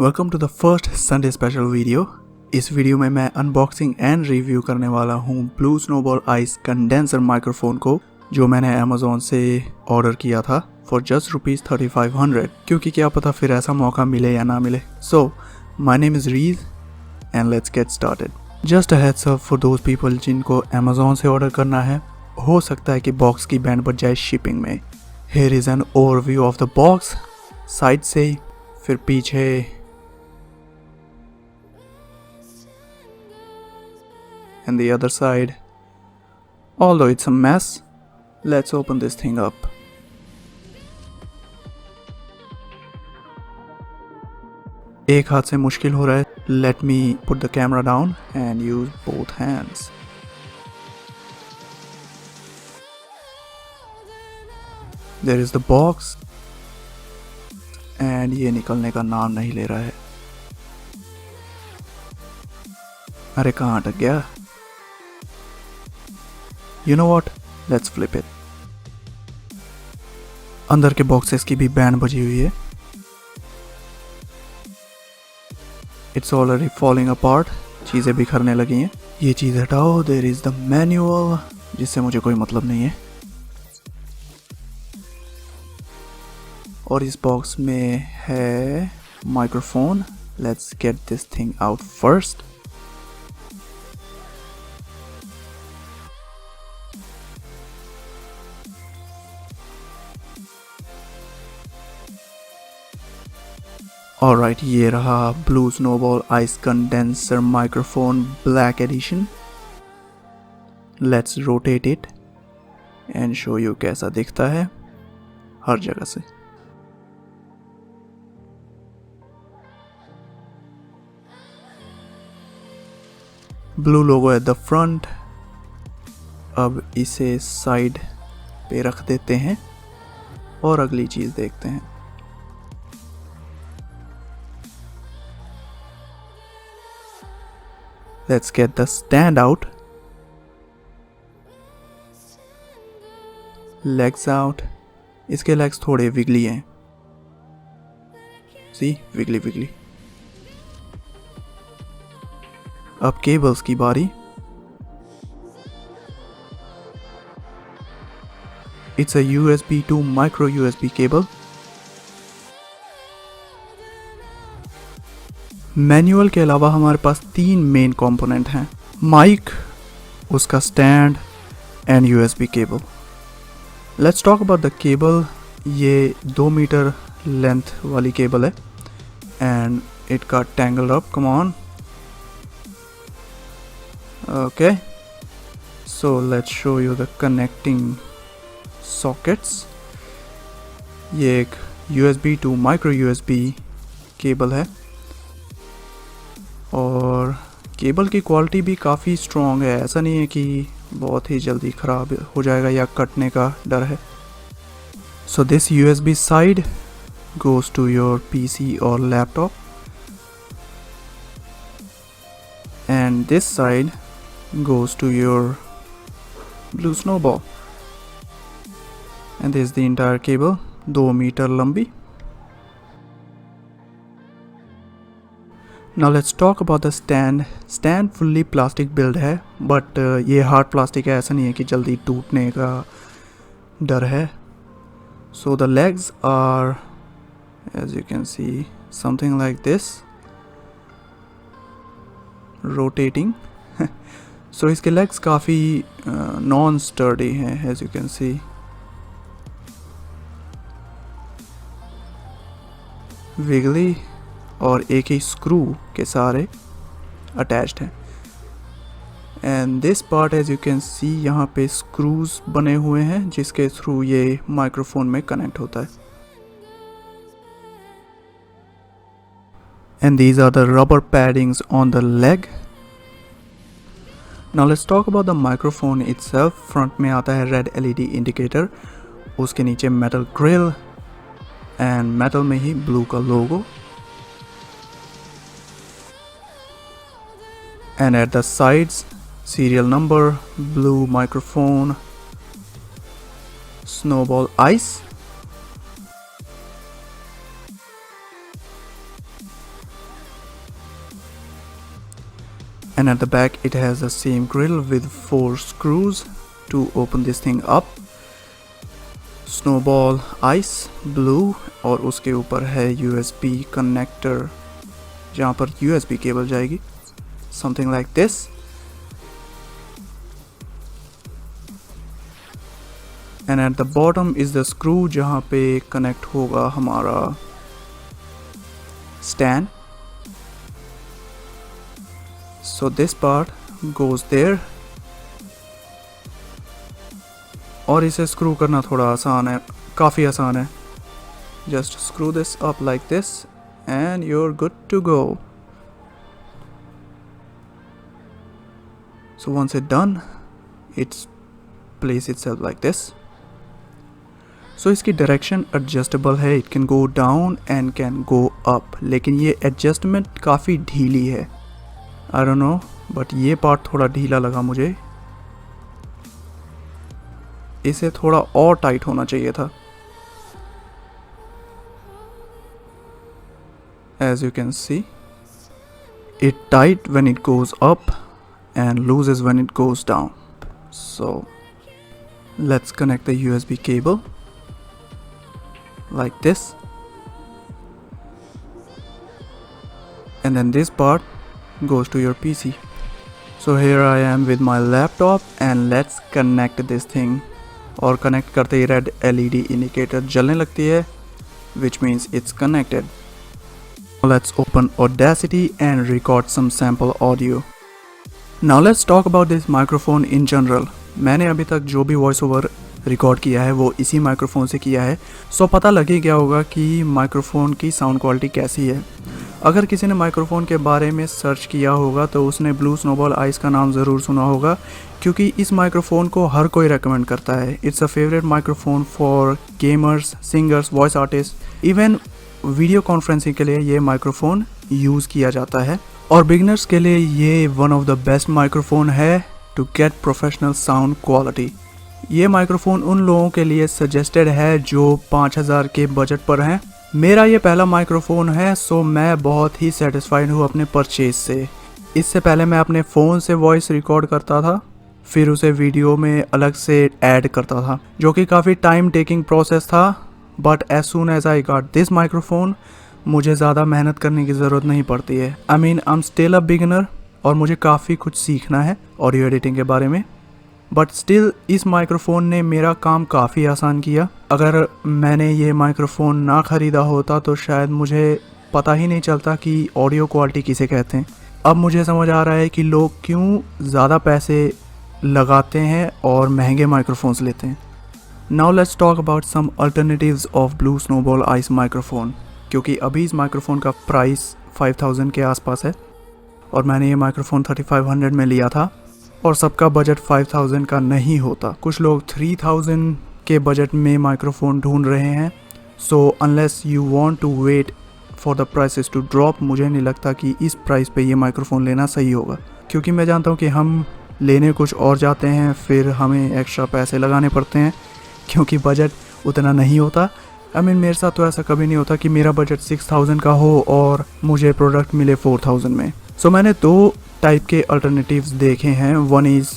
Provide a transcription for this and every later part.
Welcome to the first Sunday special video. इस वीडियो में मैं अनबॉक्सिंग एंड रिव्यू करने वाला हूँ Blue Snowball iCE condenser microphone को, जो मैंने अमेजोन से ऑर्डर किया था फॉर जस्ट ₹3500, क्योंकि क्या पता फिर ऐसा मौका मिले या ना मिले। So my name is Reej and let's get started. Just a heads up for those people जिनको अमेजोन से ऑर्डर करना है, हो सकता है कि बॉक्स की बैंड बढ़ जाए शिपिंग में। Here is an overview of the box, side से, फिर पीछे and the other side. Although it's a mess, let's open this thing up. एक हाथ से मुश्किल हो रहा है। Let me put the camera down and use both hands. There is the box and ये निकलने का नाम नहीं ले रहा है। अरे कहाँ अटक गया? You know what? Let's flip it. अंदर के बॉक्सेस की भी बैंड बजी हुई है। It's already falling apart. चीज़ें बिखरने लगी हैं। ये चीज़ हटाओ। There is the manual, जिससे मुझे कोई मतलब नहीं है। और इस बॉक्स में है microphone. Let's get this thing out first. Alright, ये रहा Blue Snowball iCE Condenser Microphone Black Edition. Let's rotate it and show you कैसा दिखता है हर जगह से। Blue logo at the front. अब इसे साइड पे रख देते हैं और अगली चीज़ देखते हैं। Let's get the stand out. Legs out. इसके legs थोड़े wiggly हैं। See, wiggly wiggly. अब cables की बारी। It's a USB to micro USB cable. Manual के अलावा हमारे पास 3 मेन कंपोनेंट हैं: माइक, उसका stand and USB cable. Let's talk about the cable. ये 2 मीटर लेंथ वाली केबल है and it got tangled up. Come on. Okay, so let's show you the connecting sockets. ये एक USB टू micro USB cable है और cable की quality भी काफ़ी स्ट्रॉन्ग है। ऐसा नहीं है कि बहुत ही जल्दी ख़राब हो जाएगा या कटने का डर है। So this USB side goes to your PC और laptop and this side goes to your Blue Snowball and this the entire cable, 2 metre लंबी। Now let's talk about the stand. Stand fully plastic build है, but ये hard plastic है, ऐसा नहीं है कि जल्दी टूटने का डर है। So the legs are, as you can see, something like this, rotating. So इसके legs काफ़ी non-sturdy हैं, as you can see. Wiggly और एक ही स्क्रू के सारे अटैच्ड हैं। And this part as you can see, यहाँ पे स्क्रूज बने हुए हैं जिसके थ्रू ये माइक्रोफोन में कनेक्ट होता है। And these are the rubber paddings on the leg. Now let's talk about the microphone itself. Front में आता है रेड LED इंडिकेटर, उसके नीचे मेटल ग्रिल एंड मेटल में ही ब्लू का लोगो। And at the sides, serial number, blue microphone, Snowball iCE, and at the back it has the same grill with 4 screws to open this thing up. Snowball ice blue और उसके ऊपर है USB connector जहाँ पर USB cable जाएगी, something like this. And at the bottom is the screw जहाँ पे connect होगा हमारा stand. So this part goes there. और इसे स्क्रू करना थोड़ा आसान है, काफ़ी आसान है. Just screw this up like this and you're good to go. So once it's done, it's place itself like this. So इसकी डायरेक्शन एडजस्टेबल है, it can go down and can go up, लेकिन ये adjustment काफ़ी ढीली है. I don't know, but ये part थोड़ा ढीला लगा मुझे, इसे थोड़ा और टाइट होना चाहिए था. As you can see, it tight when it goes up and looses when it goes down. So let's connect the USB cable like this, and then this part goes to your PC. So here I am with my laptop and let's connect this thing. और connect करते ही red LED indicator जलने लगती है, which means it's connected. Let's open Audacity and record some sample audio. Now let's talk about this microphone in general. मैंने अभी तक जो भी वॉइस ओवर रिकॉर्ड किया है वो इसी माइक्रोफोन से किया है, सो पता लग ही गया होगा कि माइक्रोफोन की साउंड क्वालिटी कैसी है. अगर किसी ने माइक्रोफोन के बारे में सर्च किया होगा तो उसने ब्लू स्नोबॉल आइस का नाम ज़रूर सुना होगा, क्योंकि इस माइक्रोफोन को हर कोई रेकमेंड करता है. It's a favourite microphone for gamers, singers, voice artist, even video conferencing के लिए ये माइक्रोफोन यूज़ किया जाता है. और बिगनर्स के लिए ये one of the best microphone है to get professional sound quality. ये माइक्रोफोन उन लोगों के लिए सजेस्टेड है जो 5000 के बजट पर हैं. मेरा ये पहला माइक्रोफोन है, सो मैं बहुत ही सेटिस्फाइड हूँ अपने परचेज से. इससे पहले मैं अपने फ़ोन से वॉइस रिकॉर्ड करता था, फिर उसे वीडियो में अलग से ऐड करता था, जो कि काफ़ी टाइम टेकिंग प्रोसेस था. But as soon as I got this microphone, मुझे ज़्यादा मेहनत करने की ज़रूरत नहीं पड़ती है. I mean I am still a beginner और मुझे काफ़ी कुछ सीखना है ऑडियो एडिटिंग के बारे में, बट स्टिल इस माइक्रोफोन ने मेरा काम काफ़ी आसान किया. अगर मैंने ये माइक्रोफोन ना ख़रीदा होता तो शायद मुझे पता ही नहीं चलता कि ऑडियो क्वालिटी किसे कहते हैं. अब मुझे समझ आ रहा है कि लोग क्यों ज़्यादा पैसे लगाते हैं और महंगे माइक्रोफोन्स लेते हैं. Now let's talk about some alternatives of Blue Snowball Ice microphone, क्योंकि अभी इस माइक्रोफोन का प्राइस 5000 के आसपास है और मैंने ये माइक्रोफोन 3500 में लिया था. और सबका बजट 5000 का नहीं होता, कुछ लोग 3000 के बजट में माइक्रोफोन ढूंढ रहे हैं. So unless you want to wait for the prices to drop, मुझे नहीं लगता कि इस प्राइस पे ये माइक्रोफोन लेना सही होगा, क्योंकि मैं जानता हूँ कि हम लेने कुछ और जाते हैं, फिर हमें एक्स्ट्रा पैसे लगाने पड़ते हैं क्योंकि बजट उतना नहीं होता. आई मीन मेरे साथ तो ऐसा कभी नहीं होता कि मेरा बजट 6000 का हो और मुझे प्रोडक्ट मिले 4000 में. सो मैंने 2 टाइप के अल्टरनेटिव्स देखे हैं. One is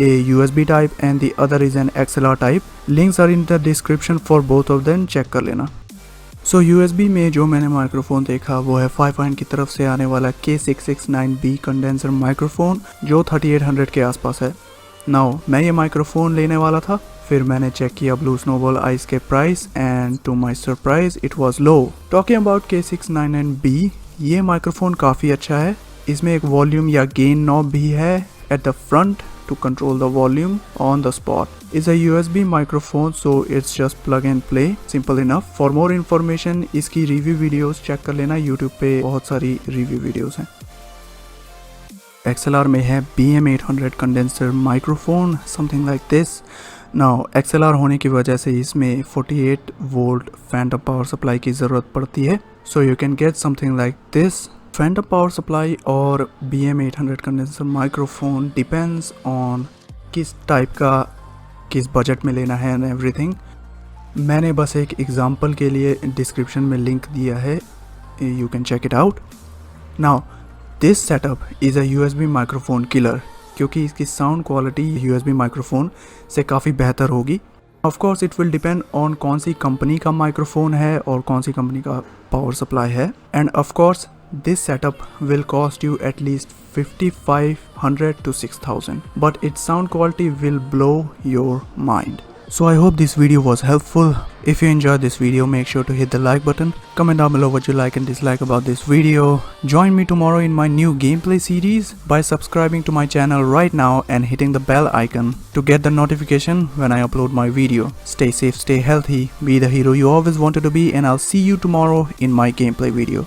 a USB type and the other is an XLR type. Links are in the description for both of them, check कर लेना. सो USB में जो मैंने माइक्रोफोन देखा वो है 5 की तरफ से आने वाला K669B कंडेंसर माइक्रोफोन, जो 3800 के आसपास है. नाउ मैं ये माइक्रोफोन लेने वाला था, फिर मैंने चेक किया ब्लू स्नोबॉल आइस के price and to my surprise it was low. Talking about K669B, ये माइक्रोफोन काफ़ी अच्छा है. इसमें एक वॉल्यूम या गेन नॉब भी है at the front to control the volume on the spot. It's a USB microphone, so it's just plug and play, simple enough. For more information इसकी रिव्यू वीडियोस चेक कर लेना, YouTube पे बहुत सारी review videos हैं. XLR में है BM800 condenser microphone, something like this. Now XLR होने की वजह से इसमें 48 वोल्ट फैंटम पावर सप्लाई की ज़रूरत पड़ती है. So you can get something like this. Phantom power supply और BM800 condenser microphone depends on किस टाइप का, किस बजट में लेना है एंड एवरीथिंग. मैंने बस एक एग्जांपल के लिए डिस्क्रिप्शन में लिंक दिया है, you can check it out. Now this setup is a USB microphone killer, क्योंकि इसकी साउंड क्वालिटी USB माइक्रोफोन से काफ़ी बेहतर होगी। Of course it will depend on कौन सी कंपनी का माइक्रोफोन है और कौन सी कंपनी का पावर सप्लाई है। End of course this setup will cost you at least 5500 to 6000, but its sound quality will blow your mind. So I hope this video was helpful. If you enjoyed this video, make sure to hit the like button, comment down below what you like and dislike about this video. Join me tomorrow in my new gameplay series by subscribing to my channel right now and hitting the bell icon to get the notification when I upload my video. Stay safe, stay healthy, be the hero you always wanted to be, and I'll see you tomorrow in my gameplay video.